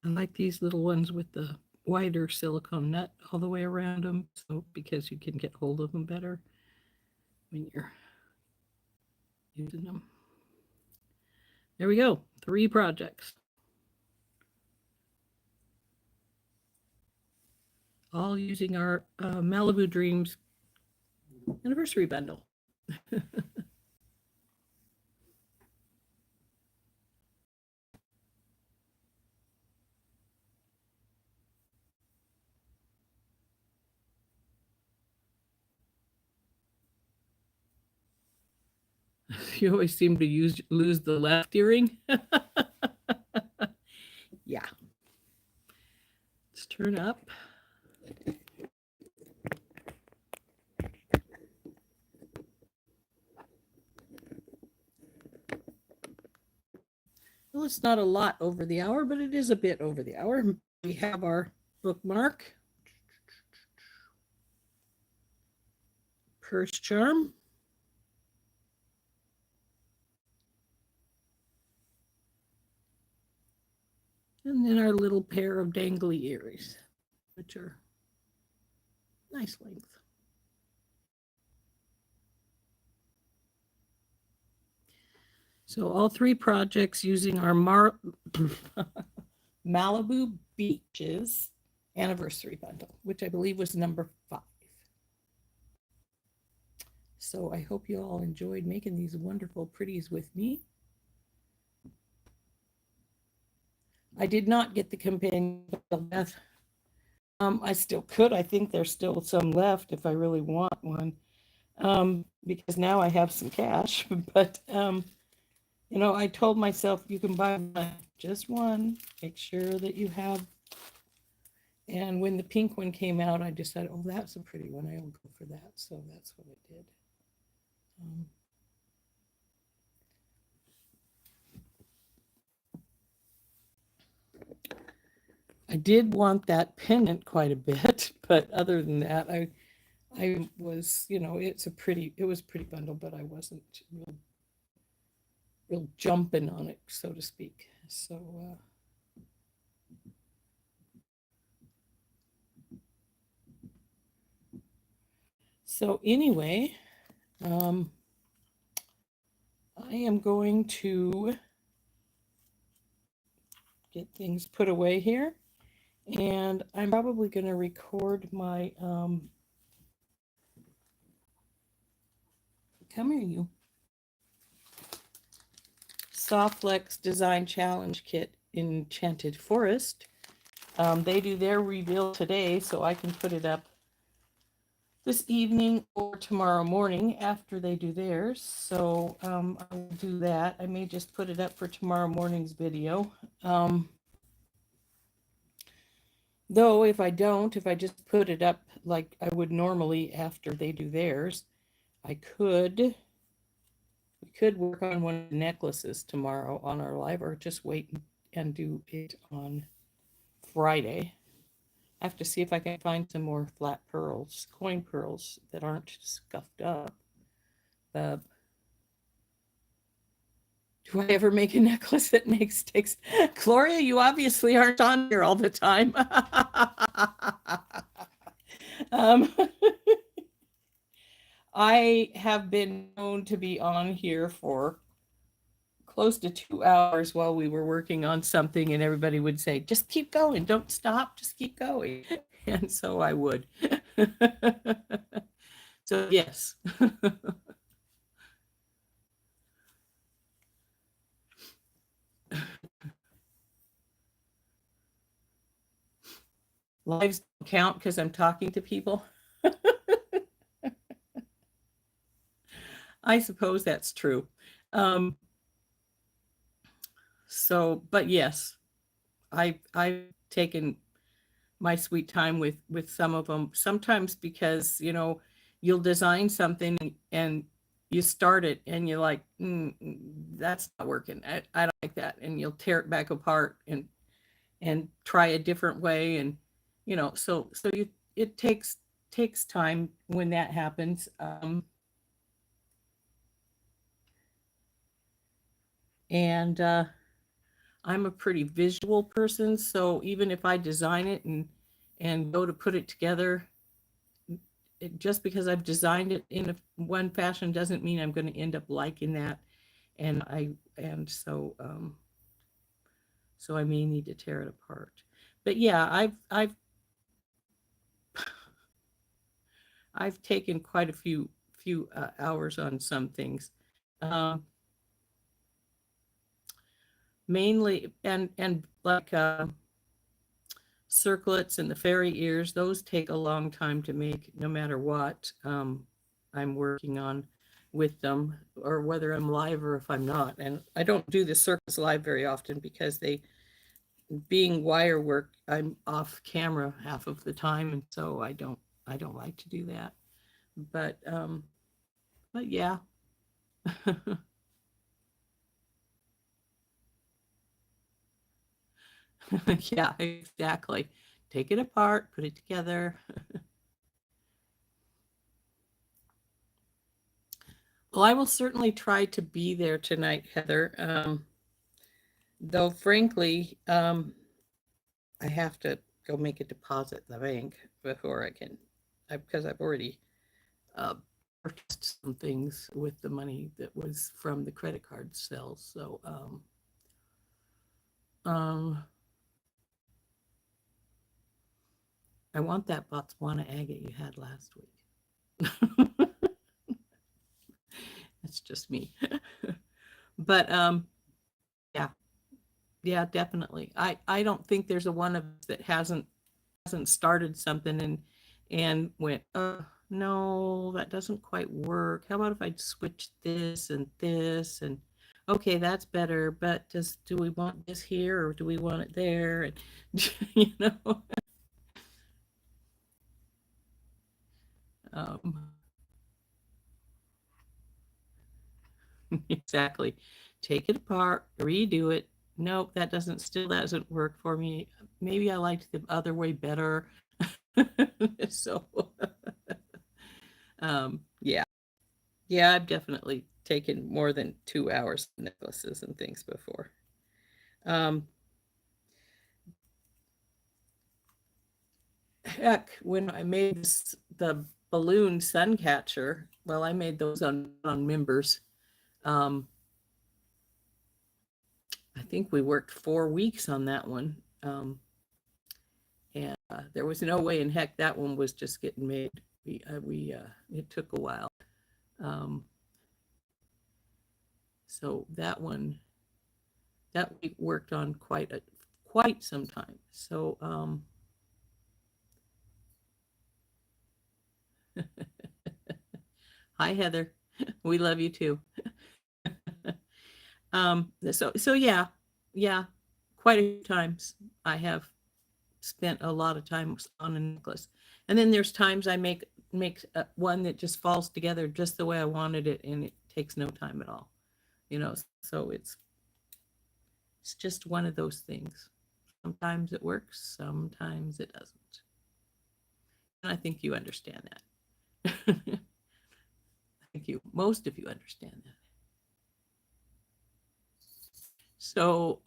I like these little ones with the wider silicone nut all the way around them, so because you can get hold of them better when you're using them. There we go, 3 projects. All using our Malibu Dreams anniversary bundle. You always seem to lose the left earring. Yeah. Let's turn up. Well, it's not a lot over the hour, but it is a bit over the hour. We have our bookmark, purse charm, and then our little pair of dangly earrings, which are nice length. So all 3 projects using our Malibu Beaches anniversary bundle, which I believe was number 5. So I hope you all enjoyed making these wonderful pretties with me. I did not get the companion death. I still could. I think there's still some left if I really want one, because now I have some cash. But you know, I told myself you can buy just one. Make sure that you have. And when the pink one came out, I decided, oh, that's a pretty one. I will go for that. So that's what I did. I did want that pendant quite a bit, but other than that, I was, it was a pretty bundle, but I wasn't real jumping on it, so to speak. So anyway, um, I am going to get things put away here, and I'm probably going to record my come here, you Softlex Design Challenge Kit Enchanted Forest. They do their reveal today, so I can put it up this evening or tomorrow morning after they do theirs. So I will do that. I may just put it up for tomorrow morning's video. Though if I don't, if I just put it up like I would normally after they do theirs, we could work on one of the necklaces tomorrow on our live, or just wait and do it on Friday. I have to see if I can find some more flat pearls, coin pearls that aren't scuffed up. Do I ever make a necklace that takes? Gloria, you obviously aren't on here all the time. um, I have been known to be on here for close to 2 hours while we were working on something, and everybody would say, just keep going, don't stop, just keep going. And so I would. So yes. Lives don't count because I'm talking to people. I suppose that's true. But yes, I've taken my sweet time with some of them. Sometimes because you'll design something and you start it and you're like, that's not working. I don't like that, and you'll tear it back apart and try a different way, and so it takes time when that happens. And I'm a pretty visual person, so even if I design it and go to put it together, just because I've designed it in one fashion doesn't mean I'm going to end up liking that, and so I may need to tear it apart. But yeah, I've taken quite a few hours on some things. Um, Mainly, and like circlets and the fairy ears, those take a long time to make no matter what I'm working on with them, or whether I'm live or if I'm not. And I don't do the circles live very often because being wire work, I'm off camera half of the time, and so I don't like to do that. But yeah. Yeah, exactly. Take it apart, put it together. Well, I will certainly try to be there tonight, Heather. Though, frankly, I have to go make a deposit at the bank before I can, because I've already uh, purchased some things with the money that was from the credit card sales. So, um, I want that Botswana agate you had last week. That's just me. But yeah, yeah, definitely. I don't think there's a one of us that hasn't started something and went, no, that doesn't quite work. How about if I switch this and this, and okay, that's better, but do we want this here or do we want it there? And you know, um, exactly. Take it apart, redo it. Nope, that doesn't work for me. Maybe I liked the other way better. So Yeah. Yeah, I've definitely taken more than 2 hours of necklaces and things before. Um, Heck, when I made the balloon sun catcher, well, I made those on members. Um, I think we worked 4 weeks on that one. And there was no way in heck that one was just getting made. It took a while. Um, so that we worked on quite some time. So hi Heather, we love you too. So yeah, yeah, quite a few times I have spent a lot of time on a necklace, and then there's times I make one that just falls together just the way I wanted it, and it takes no time at all. So it's just one of those things. Sometimes it works, sometimes it doesn't, and I think you understand that. I think most of you understand that. So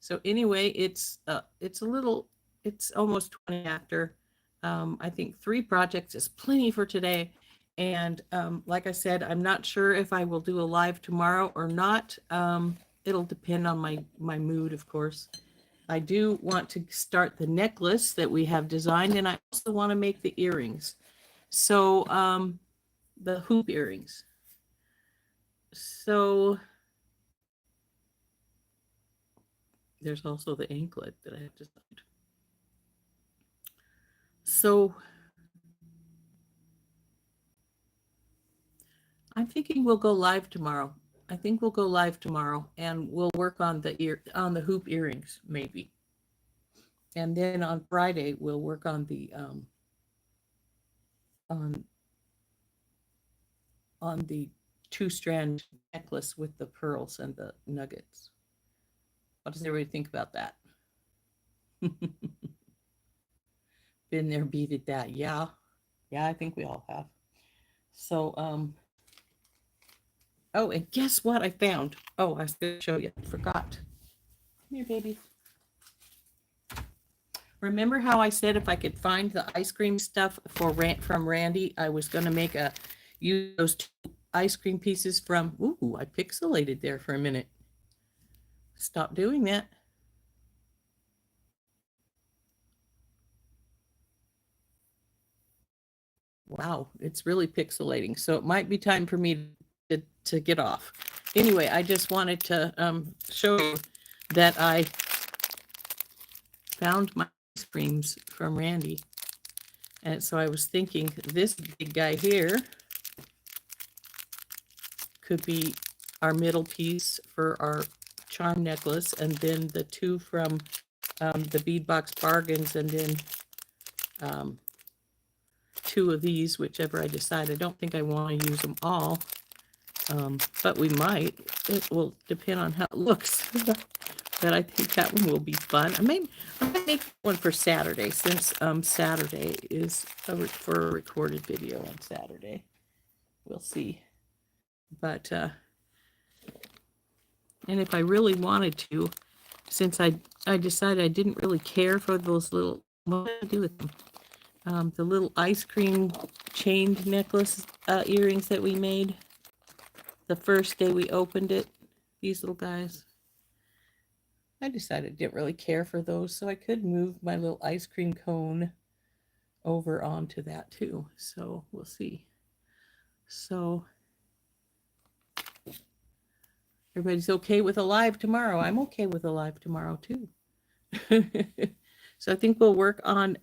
So anyway, it's a little it's almost 20 after. I think 3 projects is plenty for today. And like I said, I'm not sure if I will do a live tomorrow or not. It'll depend on my mood, of course. I do want to start the necklace that we have designed, and I also want to make the earrings. So the hoop earrings. So there's also the anklet that I have designed. So I'm thinking we'll go live tomorrow. I think we'll go live tomorrow and we'll work on the hoop earrings maybe. And then on Friday we'll work on on the 2-strand necklace with the pearls and the nuggets. What does everybody think about that? Been there, beated that. Yeah. Yeah, I think we all have. So oh, and guess what I found? Oh, I was gonna show you. I forgot. Come here, baby. Remember how I said if I could find the ice cream stuff from Randy, I was going to use those 2 ice cream pieces from, ooh, I pixelated there for a minute. Stop doing that. Wow, it's really pixelating. So it might be time for me to get off. Anyway, I just wanted to show you that I found my ice creams from Randy. And so I was thinking this big guy here could be our middle piece for our charm necklace, and then the 2 from the Beadbox Bargains, and then 2 of these, whichever I decide. I don't think I want to use them all, but we might. It will depend on how it looks. But I think that one will be fun. I might make one for Saturday, since Saturday is for a recorded video on Saturday. We'll see. But and if I really wanted to, since I decided I didn't really care for those little, what did I do with them? The little ice cream chained necklace earrings that we made the first day we opened it, these little guys. I decided I didn't really care for those, so I could move my little ice cream cone over onto that too. So we'll see. So everybody's okay with a live tomorrow. I'm okay with a live tomorrow too. So I think we'll work on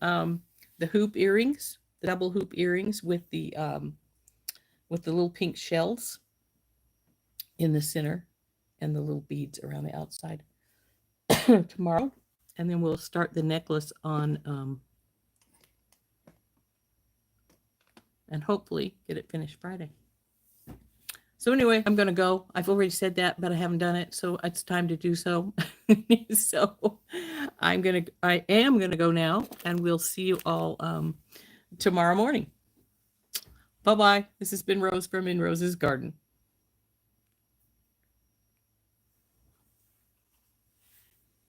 the hoop earrings, the double hoop earrings with the little pink shells in the center and the little beads around the outside tomorrow. And then we'll start the necklace on and hopefully get it finished Friday. So anyway, I'm going to go. I've already said that, but I haven't done it. So it's time to do so. So I am going to go now, and we'll see you all tomorrow morning. Bye-bye. This has been Rose from In Rose's Garden.